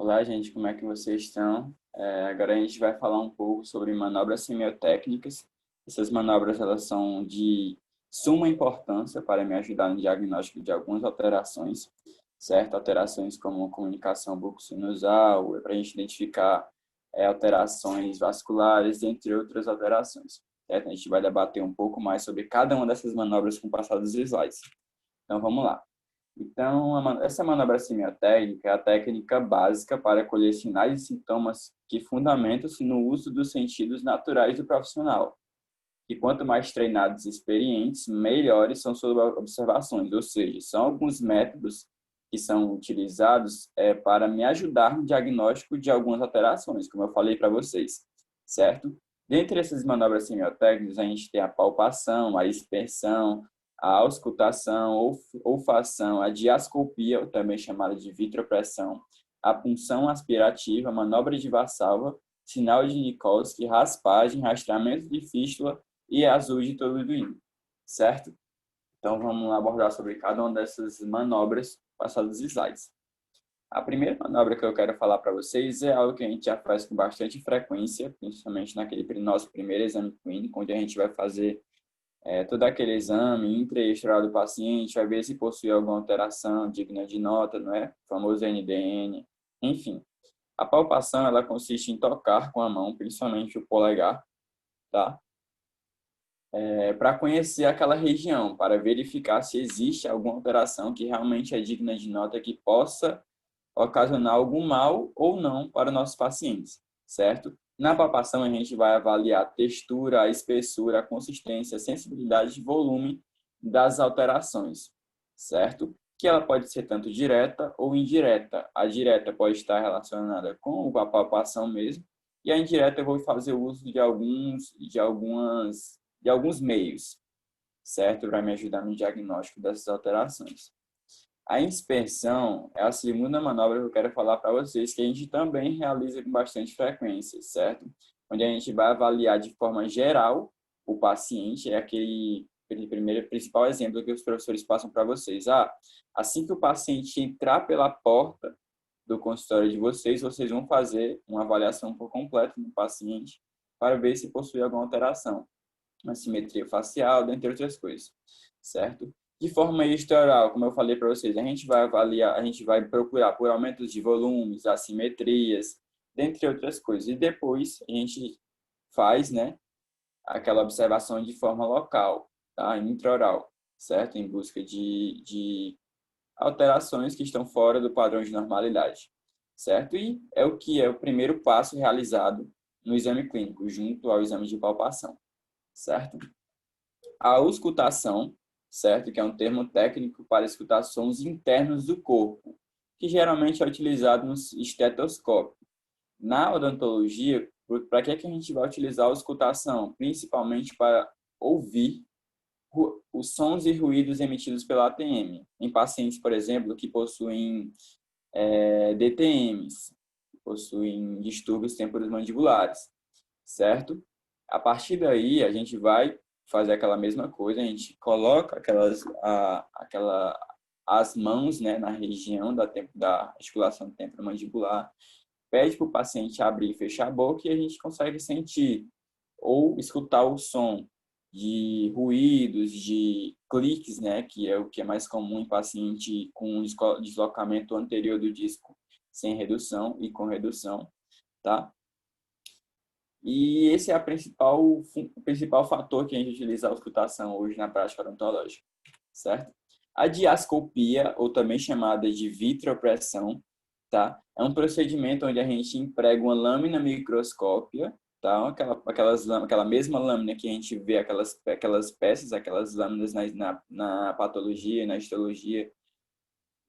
Olá, gente, como é que vocês estão? Agora a gente vai falar um pouco sobre manobras semiotécnicas. Essas manobras elas são de suma importância para me ajudar no diagnóstico de algumas alterações, certo? Alterações como comunicação buco-sinusal, para a gente identificar alterações vasculares, entre outras alterações, certo? A gente vai debater um pouco mais sobre cada uma dessas manobras com o passar dos slides. Então, vamos lá. Então, essa manobra semiotécnica é a técnica básica para colher sinais e sintomas que fundamentam-se no uso dos sentidos naturais do profissional. E quanto mais treinados e experientes, melhores são suas observações, ou seja, são alguns métodos que são utilizados para me ajudar no diagnóstico de algumas alterações, como eu falei para vocês, certo? Dentre essas manobras semiotécnicas, a gente tem a palpação, a aspersão, a auscultação, olfação, a diascopia, também chamada de vitropressão, a punção aspirativa, a manobra de Valsalva, sinal de Nikolsky, raspagem, rastreamento de fístula e azul de Tolduino, certo? Então, vamos abordar sobre cada uma dessas manobras passados os slides. A primeira manobra que eu quero falar para vocês é algo que a gente já faz com bastante frequência, principalmente naquele nosso primeiro exame clínico, onde a gente vai fazer todo aquele exame intra e extra do paciente, vai ver se possui alguma alteração digna de nota, não é? O famoso NDN, enfim. A palpação, ela consiste em tocar com a mão, principalmente o polegar, tá? Para conhecer aquela região, para verificar se existe alguma alteração que realmente é digna de nota que possa ocasionar algum mal ou não para nossos pacientes, certo? Na palpação, a gente vai avaliar a textura, a espessura, a consistência, a sensibilidade e volume das alterações, certo? Que ela pode ser tanto direta ou indireta. A direta pode estar relacionada com a palpação mesmo, e a indireta eu vou fazer uso de alguns meios, certo? Para me ajudar no diagnóstico dessas alterações. A inspeção é a segunda manobra que eu quero falar para vocês, que a gente também realiza com bastante frequência, certo? Onde a gente vai avaliar de forma geral o paciente, é aquele primeiro principal exemplo que os professores passam para vocês. Assim que o paciente entrar pela porta do consultório de vocês, vocês vão fazer uma avaliação por completo no paciente para ver se possui alguma alteração, assimetria facial, dentre outras coisas, certo? De forma extraoral, como eu falei para vocês, a gente vai avaliar, a gente vai procurar por aumentos de volumes, assimetrias, dentre outras coisas. E depois a gente faz, né, aquela observação de forma local, tá? Intraoral, certo? Em busca de alterações que estão fora do padrão de normalidade, certo? E é o que é o primeiro passo realizado no exame clínico, junto ao exame de palpação, certo? A auscultação, certo? Que é um termo técnico para escutar sons internos do corpo, que geralmente é utilizado no estetoscópio. Na odontologia, para que a gente vai utilizar a auscultação? Principalmente para ouvir os sons e ruídos emitidos pela ATM. Em pacientes, por exemplo, que possuem DTMs, possuem distúrbios temporomandibulares, certo? A partir daí, a gente vai fazer aquela mesma coisa, a gente coloca as mãos, né, na região da articulação temporomandibular, pede para o paciente abrir e fechar a boca e a gente consegue sentir ou escutar o som de ruídos, de cliques, né, que é o que é mais comum em paciente com deslocamento anterior do disco sem redução e com redução, tá? E esse é o principal fator que a gente utiliza a auscultação hoje na prática odontológica, certo? A diascopia, ou também chamada de vitropressão, tá? É um procedimento onde a gente emprega uma lâmina microscópia, tá? Aquela mesma lâmina que a gente vê aquelas peças, aquelas lâminas na patologia, na histologia,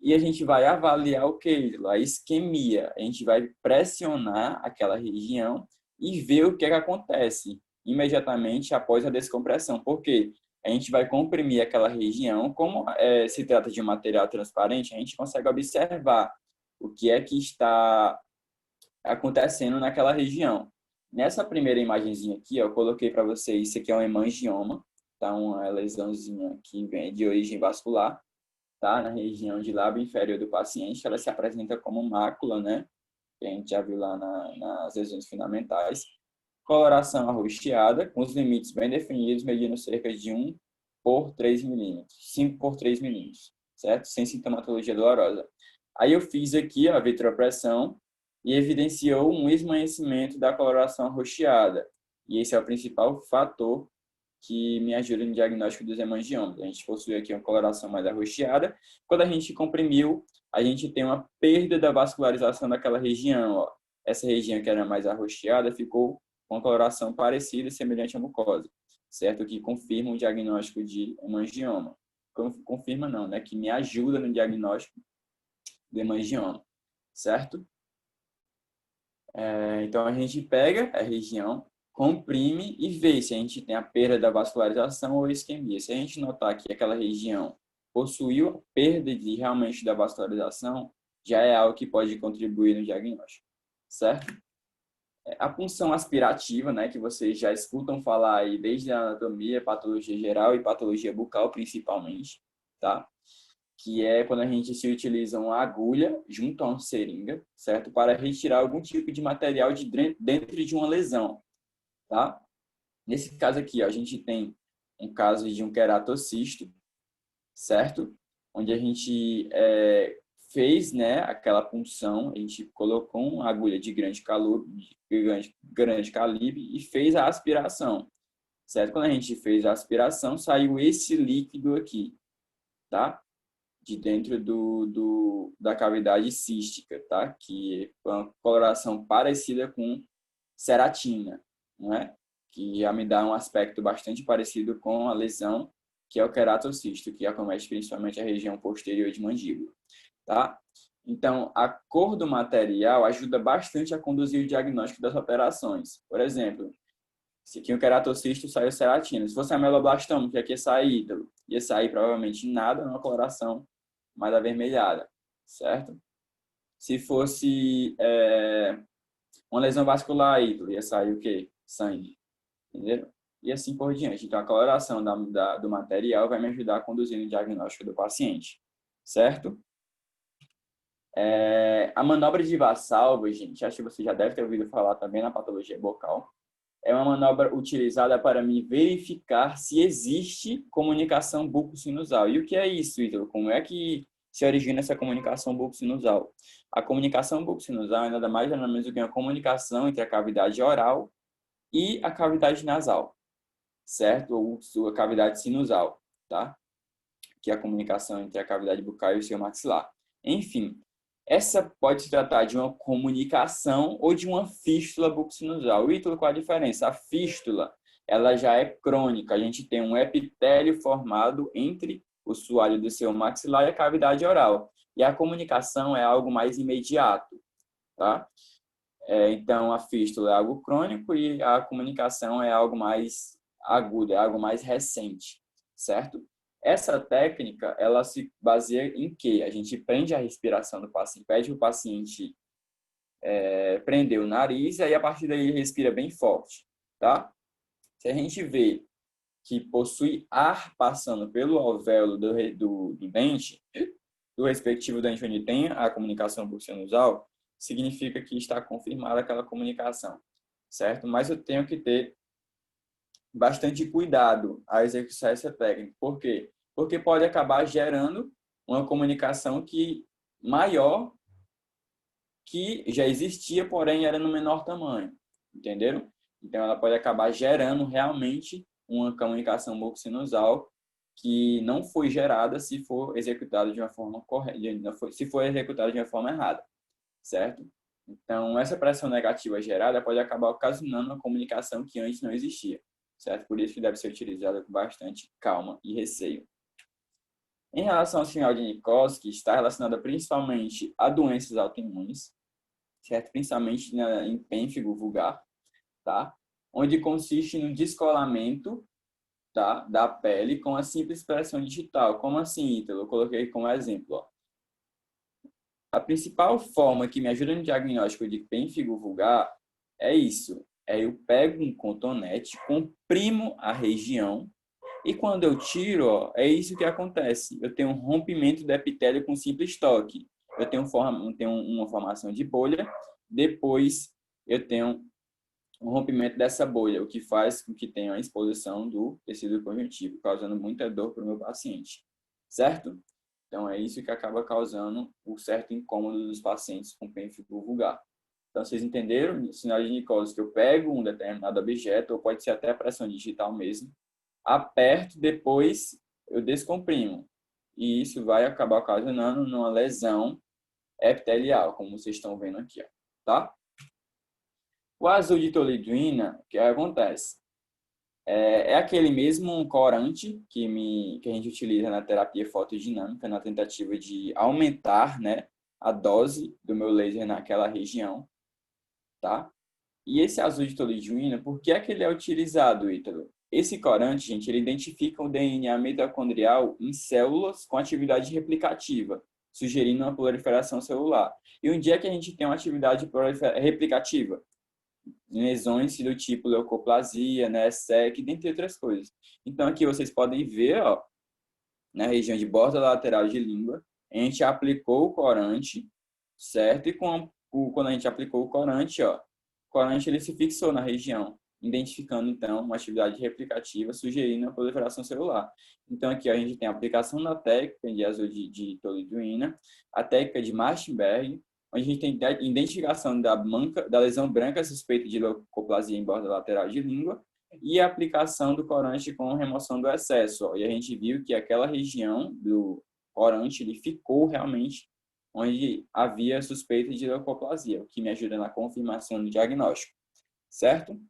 e a gente vai avaliar o que? A isquemia. A gente vai pressionar aquela região e ver o que é que acontece imediatamente após a descompressão. Por quê? A gente vai comprimir aquela região. Como se trata de um material transparente, a gente consegue observar o que é que está acontecendo naquela região. Nessa primeira imagenzinha aqui, eu coloquei para vocês, isso aqui é um hemangioma, tá? Uma lesãozinha que vem de origem vascular, tá? Na região de lábio inferior do paciente, ela se apresenta como mácula, né? que a gente já viu lá nas lesões fundamentais. Coloração arroxeada, com os limites bem definidos, medindo cerca de 1 por 3 milímetros, 5 por 3 milímetros, certo? Sem sintomatologia dolorosa. Aí eu fiz aqui a vitropressão e evidenciou um esmaecimento da coloração arroxeada. E esse é o principal fator que me ajuda no diagnóstico dos hemangiomas. A gente possui aqui uma coloração mais arroxeada. Quando a gente comprimiu, a gente tem uma perda da vascularização daquela região. Ó. Essa região que era mais arroxeada ficou com coloração parecida, semelhante à mucosa, certo? Que confirma o diagnóstico de hemangioma. Confirma não, né? Que me ajuda no diagnóstico do hemangioma, certo? Então, a gente pega a região, comprime e vê se a gente tem a perda da vascularização ou isquemia. Se a gente notar que aquela região possuiu a perda realmente da vascularização, já é algo que pode contribuir no diagnóstico, certo? A punção aspirativa, né, que vocês já escutam falar aí desde a anatomia, patologia geral e patologia bucal principalmente, tá? Que é quando a gente se utiliza uma agulha junto a uma seringa, certo? Para retirar algum tipo de material de dentro de uma lesão, tá? Nesse caso aqui, ó, a gente tem um caso de um queratocisto, certo? Onde a gente fez, né, aquela punção, a gente colocou uma agulha de grande calibre e fez a aspiração, certo? Quando a gente fez a aspiração, saiu esse líquido aqui, tá? De dentro da cavidade cística, tá? Que é uma coloração parecida com ceratina, não é? Que já me dá um aspecto bastante parecido com a lesão, que é o queratocisto, que acomete principalmente a região posterior de mandíbula, tá? Então, a cor do material ajuda bastante a conduzir o diagnóstico das operações. Por exemplo, se aqui um queratocisto saiu ceratina. Se fosse ameloblastoma, que aqui ia sair ídolo, ia sair provavelmente nada, uma coloração mais avermelhada, certo? Se fosse uma lesão vascular ídolo, ia sair o quê? Sangue, entendeu? E assim por diante. Então, a coloração do material vai me ajudar a conduzir o diagnóstico do paciente, certo? A manobra de Valsalva, gente, acho que você já deve ter ouvido falar também na patologia bucal. É uma manobra utilizada para me verificar se existe comunicação buco-sinusal. E o que é isso, Ítalo? Como é que se origina essa comunicação buco-sinusal? A comunicação buco-sinusal é nada mais nada menos do que uma comunicação entre a cavidade oral e a cavidade nasal, certo? Ou a cavidade sinusal, tá? Que é a comunicação entre a cavidade bucal e o seu maxilar. Enfim, essa pode se tratar de uma comunicação ou de uma fístula bucosinusal. Ítalo, qual a diferença? A fístula, ela já é crônica. A gente tem um epitélio formado entre o soalho do seu maxilar e a cavidade oral. E a comunicação é algo mais imediato, tá? Então, a fístula é algo crônico e a comunicação é algo mais agudo, é algo mais recente, certo? Essa técnica, ela se baseia em que a gente prende a respiração do paciente, pede o paciente prender o nariz e aí a partir daí ele respira bem forte, tá? Se a gente vê que possui ar passando pelo alvéolo do dente, do respectivo dente onde tem a comunicação bucco-sinusal, significa que está confirmada aquela comunicação, certo? Mas eu tenho que ter bastante cuidado ao executar essa técnica. Por quê? Porque pode acabar gerando uma comunicação maior que já existia, porém era no menor tamanho, entenderam? Então ela pode acabar gerando realmente uma comunicação bucco-sinusal que não foi gerada se for executada de uma forma correta, se for executada de uma forma errada, certo? Então essa pressão negativa gerada pode acabar ocasionando uma comunicação que antes não existia, certo? Por isso que deve ser utilizada com bastante calma e receio. Em relação ao sinal de Nikolsky, está relacionada principalmente a doenças autoimunes, certo? Principalmente em pênfigo vulgar, tá? Onde consiste no descolamento, tá, da pele com a simples pressão digital. Como assim, Ítalo? Eu coloquei como exemplo. Ó. A principal forma que me ajuda no diagnóstico de pênfigo vulgar é isso. Eu pego um cotonete, comprimo a região e quando eu tiro, ó, é isso que acontece. Eu tenho um rompimento do epitélio com simples toque. Eu tenho uma formação de bolha depois eu tenho um rompimento dessa bolha, o que faz com que tenha a exposição do tecido conjuntivo, causando muita dor para o meu paciente, certo? Então, é isso que acaba causando o certo incômodo dos pacientes com pênfigo vulgar. Então, vocês entenderam? Sinal de Nicols, que eu pego um determinado objeto, ou pode ser até pressão digital mesmo, aperto, depois eu descomprimo. E isso vai acabar ocasionando uma lesão epitelial, como vocês estão vendo aqui, ó, tá? O azul de tolidrina, o que acontece? É aquele mesmo corante que a gente utiliza na terapia fotodinâmica, na tentativa de aumentar, né, a dose do meu laser naquela região, tá? E esse azul de tolidrina, por que é que ele é utilizado, Ítalo? Esse corante, gente, ele identifica o DNA mitocondrial em células com atividade replicativa, sugerindo uma proliferação celular. E onde é que a gente tem uma atividade replicativa? Lesões do tipo leucoplasia, né, SEC, dentre outras coisas. Então, aqui vocês podem ver, ó, na região de borda lateral de língua, a gente aplicou o corante, certo? E quando a gente aplicou o corante, ó, o corante ele se fixou na região, identificando, então, uma atividade replicativa, sugerindo a proliferação celular. Então, aqui ó, a gente tem a aplicação da técnica de azul de tolidrina, a técnica de Marstenberg, onde a gente tem identificação da lesão branca suspeita de leucoplasia em borda lateral de língua, e a aplicação do corante com remoção do excesso. Ó. E a gente viu que aquela região do corante ele ficou realmente onde havia suspeita de leucoplasia, o que me ajuda na confirmação do diagnóstico, certo?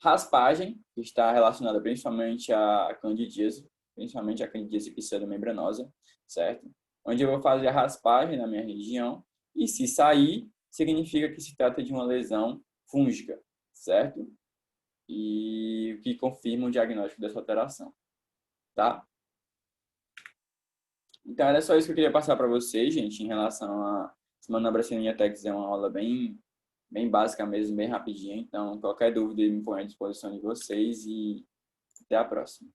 Raspagem, que está relacionada principalmente à candidíase, principalmente a candidíase pseudomembranosa, certo? Onde eu vou fazer a raspagem na minha região e se sair, significa que se trata de uma lesão fúngica, certo? E que confirma o diagnóstico dessa alteração, tá? Então, era só isso que eu queria passar para vocês, gente, em relação a manobras Tex, é uma aula bem básica mesmo, bem rapidinha. Então, qualquer dúvida, me põe à disposição de vocês e até a próxima.